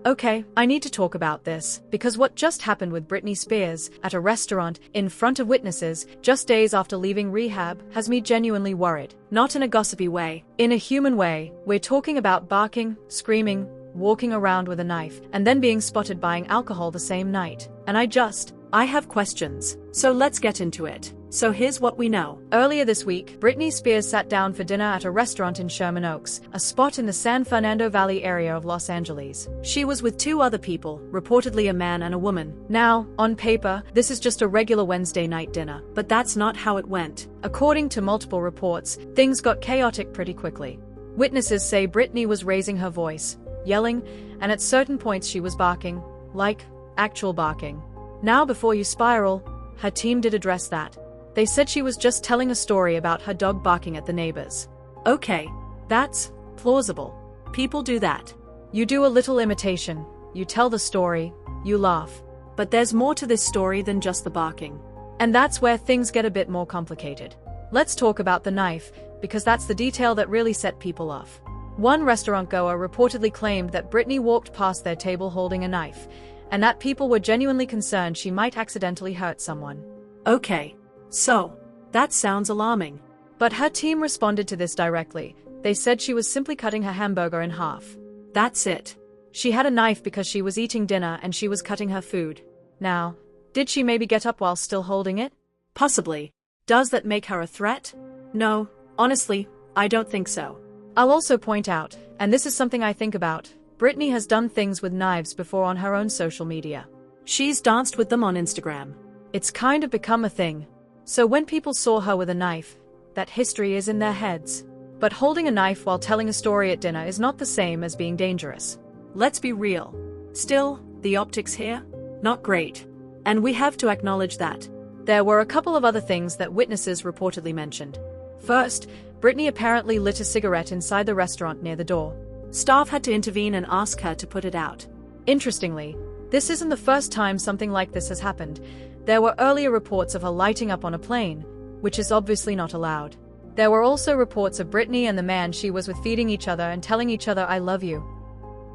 Okay, I need to talk about this, because what just happened with Britney Spears at a restaurant in front of witnesses just days after leaving rehab has me genuinely worried. Not in a gossipy way. In a human way. We're talking about barking, screaming, walking around with a knife, and then being spotted buying alcohol the same night. And I have questions. So let's get into it. So here's what we know. Earlier this week, Britney Spears sat down for dinner at a restaurant in Sherman Oaks, a spot in the San Fernando Valley area of Los Angeles. She was with two other people, reportedly a man and a woman. Now, on paper, this is just a regular Wednesday night dinner, but that's not how it went. According to multiple reports, things got chaotic pretty quickly. Witnesses say Britney was raising her voice, yelling, and at certain points she was barking, like actual barking. Now before you spiral, her team did address that. They said she was just telling a story about her dog barking at the neighbors. Okay, that's plausible. People do that. You do a little imitation, you tell the story, you laugh. But there's more to this story than just the barking. And that's where things get a bit more complicated. Let's talk about the knife, because that's the detail that really set people off. One restaurant goer reportedly claimed that Britney walked past their table holding a knife, and that people were genuinely concerned she might accidentally hurt someone. Okay. So, that sounds alarming. But her team responded to this directly. They said she was simply cutting her hamburger in half. That's it. She had a knife because she was eating dinner and she was cutting her food. Now, did she maybe get up while still holding it? Possibly. Does that make her a threat? No, honestly, I don't think so. I'll also point out, and this is something I think about, Britney has done things with knives before on her own social media. She's danced with them on Instagram. It's kind of become a thing. So when people saw her with a knife, that history is in their heads. But holding a knife while telling a story at dinner is not the same as being dangerous. Let's be real. Still, the optics here? Not great. And we have to acknowledge that. There were a couple of other things that witnesses reportedly mentioned. First, Britney apparently lit a cigarette inside the restaurant near the door. Staff had to intervene and ask her to put it out. Interestingly, this isn't the first time something like this has happened. There were earlier reports of her lighting up on a plane, which is obviously not allowed. There were also reports of Britney and the man she was with feeding each other and telling each other I love you.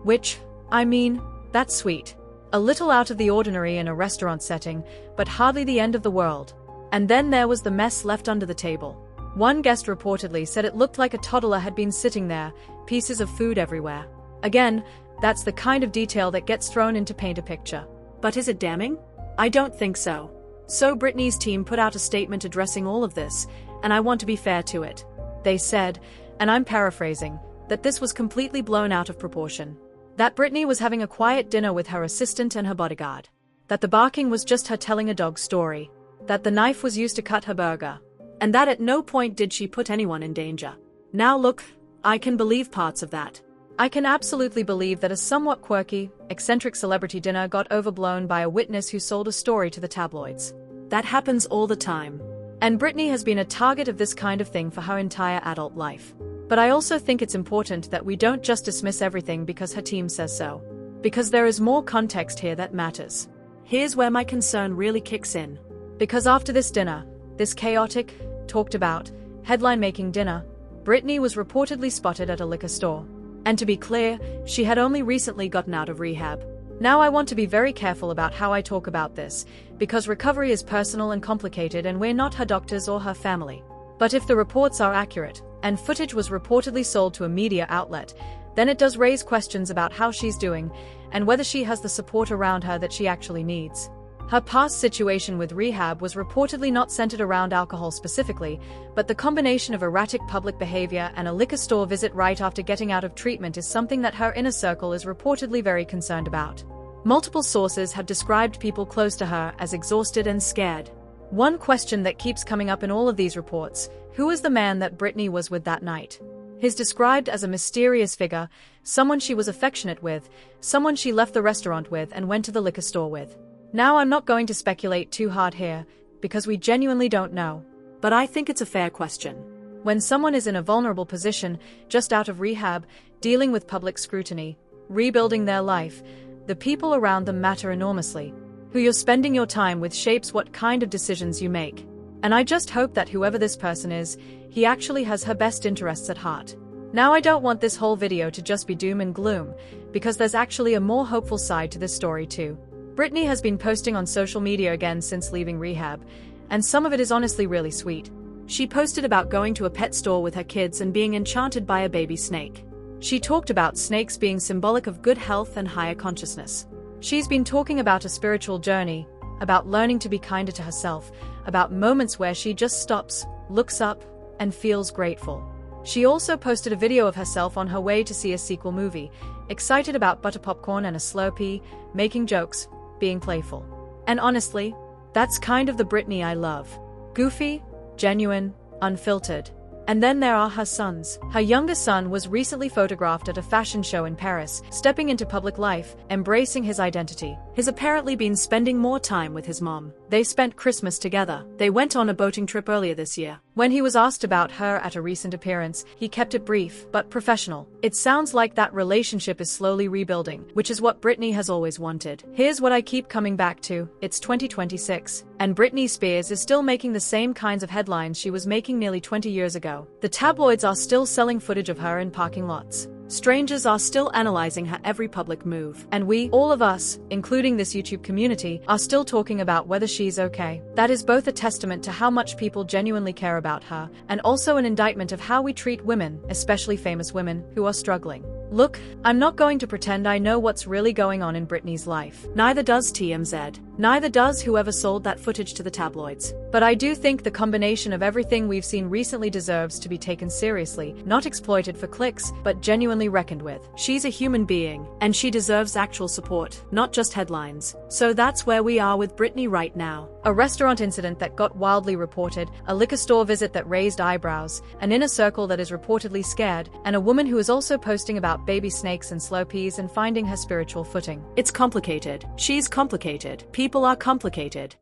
Which, I mean, that's sweet. A little out of the ordinary in a restaurant setting, but hardly the end of the world. And then there was the mess left under the table. One guest reportedly said it looked like a toddler had been sitting there, pieces of food everywhere. Again, that's the kind of detail that gets thrown in to paint a picture. But is it damning? I don't think so. So Britney's team put out a statement addressing all of this, and I want to be fair to it. They said, and I'm paraphrasing, that this was completely blown out of proportion. That Britney was having a quiet dinner with her assistant and her bodyguard. That the barking was just her telling a dog story. That the knife was used to cut her burger. And that at no point did she put anyone in danger. Now look, I can believe parts of that. I can absolutely believe that a somewhat quirky, eccentric celebrity dinner got overblown by a witness who sold a story to the tabloids. That happens all the time. And Britney has been a target of this kind of thing for her entire adult life. But I also think it's important that we don't just dismiss everything because her team says so. Because there is more context here that matters. Here's where my concern really kicks in. Because after this dinner, this chaotic, talked about, headline-making dinner, Britney was reportedly spotted at a liquor store. And to be clear, she had only recently gotten out of rehab. Now I want to be very careful about how I talk about this, because recovery is personal and complicated and we're not her doctors or her family. But if the reports are accurate, and footage was reportedly sold to a media outlet, then it does raise questions about how she's doing, and whether she has the support around her that she actually needs. Her past situation with rehab was reportedly not centered around alcohol specifically, but the combination of erratic public behavior and a liquor store visit right after getting out of treatment is something that her inner circle is reportedly very concerned about. Multiple sources have described people close to her as exhausted and scared. One question that keeps coming up in all of these reports: who is the man that Britney was with that night? He's described as a mysterious figure, someone she was affectionate with, someone she left the restaurant with and went to the liquor store with. Now I'm not going to speculate too hard here, because we genuinely don't know. But I think it's a fair question. When someone is in a vulnerable position, just out of rehab, dealing with public scrutiny, rebuilding their life, the people around them matter enormously. Who you're spending your time with shapes what kind of decisions you make. And I just hope that whoever this person is, he actually has her best interests at heart. Now I don't want this whole video to just be doom and gloom, because there's actually a more hopeful side to this story too. Britney has been posting on social media again since leaving rehab, and some of it is honestly really sweet. She posted about going to a pet store with her kids and being enchanted by a baby snake. She talked about snakes being symbolic of good health and higher consciousness. She's been talking about a spiritual journey, about learning to be kinder to herself, about moments where she just stops, looks up, and feels grateful. She also posted a video of herself on her way to see a sequel movie, excited about butter popcorn and a Slurpee, making jokes, being playful. And honestly, that's kind of the Britney I love. Goofy, genuine, unfiltered. And then there are her sons. Her youngest son was recently photographed at a fashion show in Paris, stepping into public life, embracing his identity. He's apparently been spending more time with his mom. They spent Christmas together. They went on a boating trip earlier this year. When he was asked about her at a recent appearance, he kept it brief, but professional. It sounds like that relationship is slowly rebuilding, which is what Britney has always wanted. Here's what I keep coming back to. It's 2026, and Britney Spears is still making the same kinds of headlines she was making nearly 20 years ago. The tabloids are still selling footage of her in parking lots. Strangers are still analyzing her every public move. And we, all of us, including this YouTube community, are still talking about whether she's okay. That is both a testament to how much people genuinely care about her, and also an indictment of how we treat women, especially famous women, who are struggling. Look, I'm not going to pretend I know what's really going on in Britney's life. Neither does TMZ. Neither does whoever sold that footage to the tabloids. But I do think the combination of everything we've seen recently deserves to be taken seriously, not exploited for clicks, but genuinely reckoned with. She's a human being, and she deserves actual support, not just headlines. So that's where we are with Britney right now. A restaurant incident that got wildly reported, a liquor store visit that raised eyebrows, an inner circle that is reportedly scared, and a woman who is also posting about baby snakes and Slurpees and finding her spiritual footing. It's complicated. She's complicated. People are complicated.